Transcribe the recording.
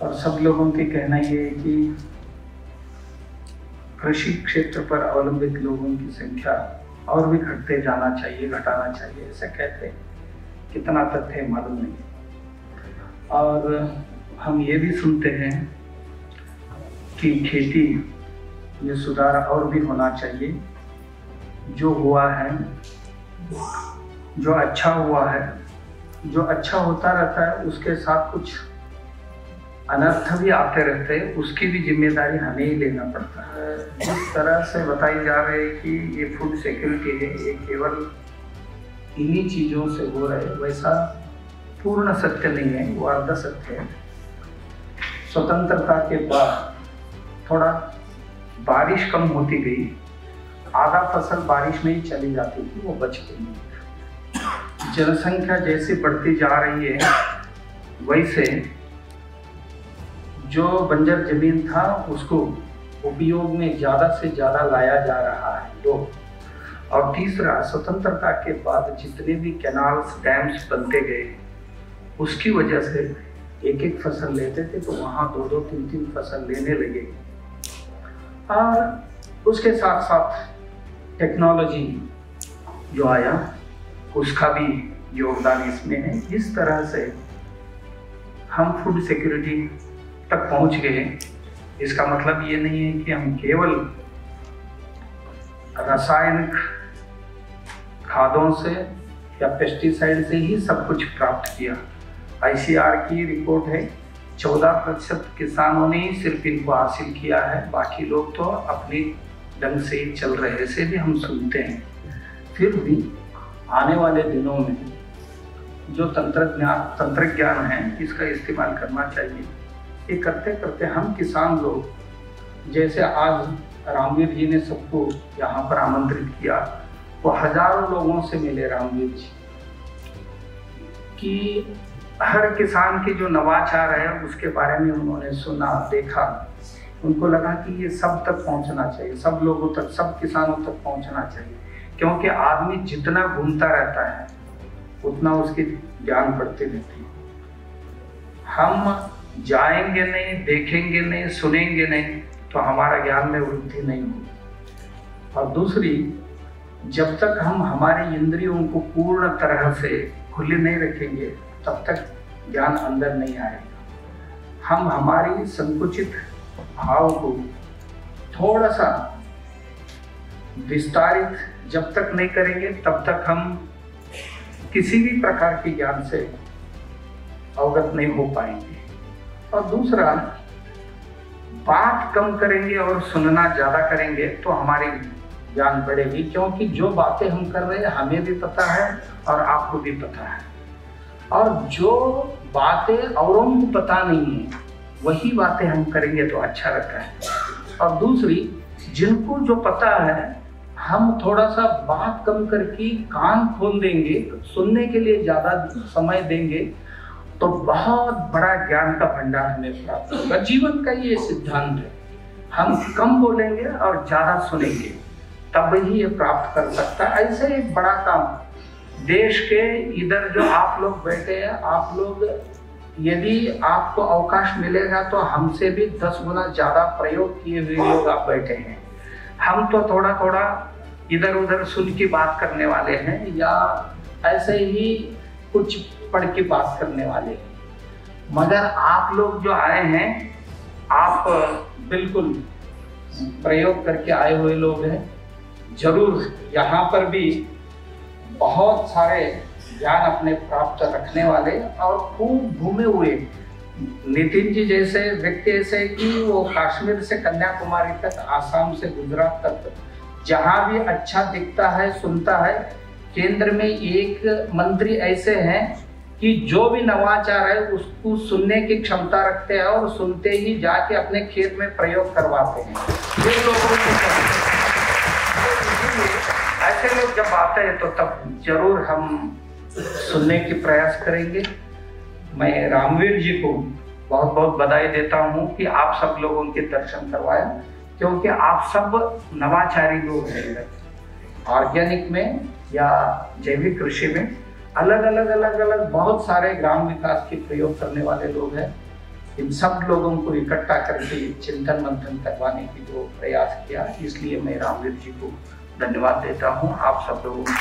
और सब लोगों के कहना ये है कि कृषि क्षेत्र पर अवलंबित लोगों की संख्या और भी घटते जाना चाहिए, घटाना चाहिए, ऐसा कहते हैं। कितना तथ्य है मालूम नहीं। और हम ये भी सुनते हैं कि खेती में सुधार और भी होना चाहिए। जो हुआ है, जो अच्छा हुआ है, जो अच्छा होता रहता है, उसके साथ कुछ अनर्थ भी आते रहते हैं, उसकी भी जिम्मेदारी हमें ही लेना पड़ता है। जिस तरह से बताई जा रही है कि ये फूड सिक्योरिटी है, ये केवल इन्हीं चीज़ों से हो रहा है, वैसा पूर्ण सत्य नहीं है, वो अर्ध सत्य है। स्वतंत्रता के बाद थोड़ा बारिश कम होती गई, आधा फसल बारिश में ही चली जाती थी, वो बच गई। जनसंख्या जैसी बढ़ती जा रही है, वैसे जो बंजर जमीन था उसको उपयोग में ज़्यादा से ज़्यादा लाया जा रहा है लोग। और तीसरा, स्वतंत्रता के बाद जितने भी कैनाल्स, डैम्स बनते गए, उसकी वजह से एक एक फसल लेते थे तो वहाँ दो दो तीन तीन फसल लेने लगे। और उसके साथ साथ टेक्नोलॉजी जो आया, उसका भी योगदान इसमें है। इस तरह से हम फूड सिक्योरिटी तक पहुंच गए। इसका मतलब ये नहीं है कि हम केवल रासायनिक खादों से या पेस्टिसाइड से ही सब कुछ प्राप्त किया। ICAR की रिपोर्ट है, 14% किसानों ने ही सिर्फ इनको हासिल किया है, बाकी लोग तो अपने ढंग से ही चल रहे, ऐसे भी हम सुनते हैं। फिर भी आने वाले दिनों में जो तंत्रज्ञान है, इसका इस्तेमाल करना चाहिए। ये करते करते हम किसान लोग, जैसे आज रामवीर जी ने सबको यहाँ पर आमंत्रित किया, वो हजारों लोगों से मिले रामवीर जी, कि हर किसान के जो नवाचार है उसके बारे में उन्होंने सुना, देखा। उनको लगा कि ये सब तक पहुँचना चाहिए, सब लोगों तक, सब किसानों तक पहुँचना चाहिए। क्योंकि आदमी जितना घूमता रहता है उतना उसकी ज्ञान बढ़ती रहती है। हम जाएंगे नहीं, देखेंगे नहीं, सुनेंगे नहीं तो हमारा ज्ञान में वृद्धि नहीं होगी। और दूसरी, जब तक हम हमारी इंद्रियों को पूर्ण तरह से खुली नहीं रखेंगे तब तक ज्ञान अंदर नहीं आएगा। हम हमारी संकुचित भाव को थोड़ा सा विस्तारित जब तक नहीं करेंगे तब तक हम किसी भी प्रकार के ज्ञान से अवगत नहीं हो पाएंगे। और दूसरा, बात कम करेंगे और सुनना ज्यादा करेंगे तो हमारी ज्ञान बढ़ेगी। क्योंकि जो बातें हम कर रहे हैं हमें भी पता है और आपको भी पता है, और जो बातें औरों को पता नहीं है वही बातें हम करेंगे तो अच्छा रहता है। और दूसरी, जिनको जो पता है हम थोड़ा सा बात कम करके कान खोल देंगे, सुनने के लिए ज्यादा समय देंगे तो बहुत बड़ा ज्ञान का भंडार हमें प्राप्त होगा। जीवन का ये सिद्धांत है, हम कम बोलेंगे और ज्यादा सुनेंगे तब ही ये प्राप्त कर सकता है। ऐसे एक बड़ा काम देश के इधर जो आप लोग बैठे हैं, आप लोग यदि आपको अवकाश मिलेगा तो हमसे भी 10 गुना ज्यादा प्रयोग किए हुए लोग आप बैठे हैं। हम तो थोड़ा थोड़ा इधर उधर सुन के बात करने वाले हैं या ऐसे ही कुछ पढ़ के बात करने वाले हैं। मगर आप लोग जो आए हैं, आप बिल्कुल प्रयोग करके आए हुए लोग हैं। जरूर यहाँ पर भी बहुत सारे ज्ञान अपने प्राप्त रखने वाले और खूब घूमे हुए नितिन जी जैसे व्यक्ति ऐसे कि वो कश्मीर से कन्याकुमारी तक, आसाम से गुजरात तक, जहाँ भी अच्छा दिखता है, सुनता है। केंद्र में एक मंत्री ऐसे हैं कि जो भी नवाचार है उसको सुनने की क्षमता रखते हैं और सुनते ही जाके अपने खेत में प्रयोग करवाते हैं। ये लोगों को ऐसे लोग जब आते हैं तो तब जरूर हम सुनने की प्रयास करेंगे। मैं रामवीर जी को बहुत बहुत बधाई देता हूँ कि आप सब लोगों के दर्शन करवाया, क्योंकि आप सब नवाचारी लोग हैं। ऑर्गेनिक में या जैविक कृषि में अलग अलग बहुत सारे ग्राम विकास के प्रयोग करने वाले लोग हैं। इन सब लोगों को इकट्ठा करके चिंतन मंथन करवाने की जो प्रयास किया, इसलिए मैं रामवीर जी को धन्यवाद देता हूँ। आप सब लोगों को